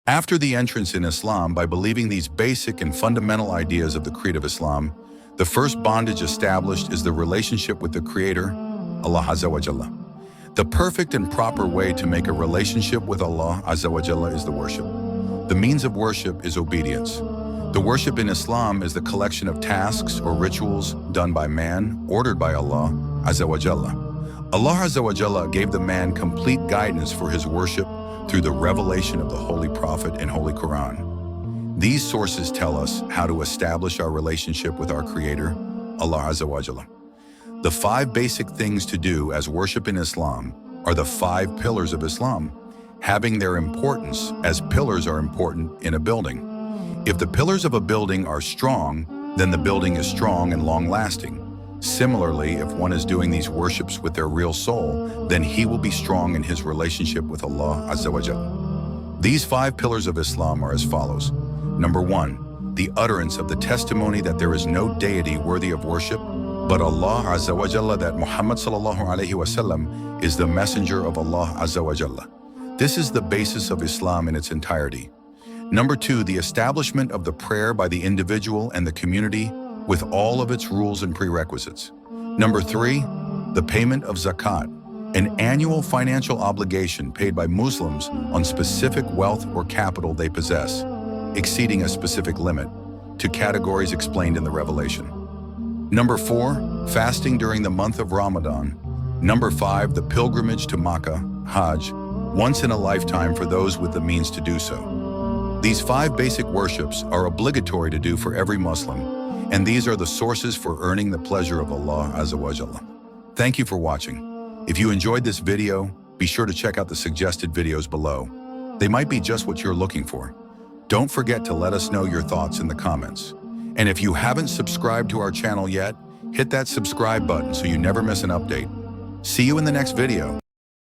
After the entrance in Islam by believing these basic and fundamental ideas of the creed of Islam, the first bondage established is the relationship with the Creator, Allah Azza wa Jalla. The perfect and proper way to make a relationship with Allah Azza wa Jalla is the worship. The means of worship is obedience. The worship in Islam is the collection of tasks or rituals done by man, ordered by Allah Azza wa Jalla. Allah Azza wa Jalla gave the man complete guidance for his worship through the revelation of the Holy Prophet and Holy Quran. These sources tell us how to establish our relationship with our Creator, Allah Azza wa Jalla. The 5 basic things to do as worship in Islam are the 5 pillars of Islam, having their importance as pillars are important in a building. If the pillars of a building are strong, then the building is strong and long-lasting. Similarly, if one is doing these worships with their real soul, then he will be strong in his relationship with Allah Azza wa Jalla. These 5 pillars of Islam are as follows. Number 1, the utterance of the testimony that there is no deity worthy of worship, but Allah Azza wa Jalla, that Muhammad sallallahu alaihi wasallam is the messenger of Allah Azza wa Jalla. This is the basis of Islam in its entirety. Number 2, the establishment of the prayer by the individual and the community with all of its rules and prerequisites. Number 3, the payment of Zakat, an annual financial obligation paid by Muslims on specific wealth or capital they possess, exceeding a specific limit, to categories explained in the Revelation. Number 4, fasting during the month of Ramadan. Number 5, the pilgrimage to Makkah, Hajj, once in a lifetime for those with the means to do so. These 5 basic worships are obligatory to do for every Muslim, and these are the sources for earning the pleasure of Allah Azza wa Jalla. Thank you for watching. If you enjoyed this video, be sure to check out the suggested videos below. They might be just what you're looking for. Don't forget to let us know your thoughts in the comments. And if you haven't subscribed to our channel yet, hit that subscribe button so you never miss an update. See you in the next video.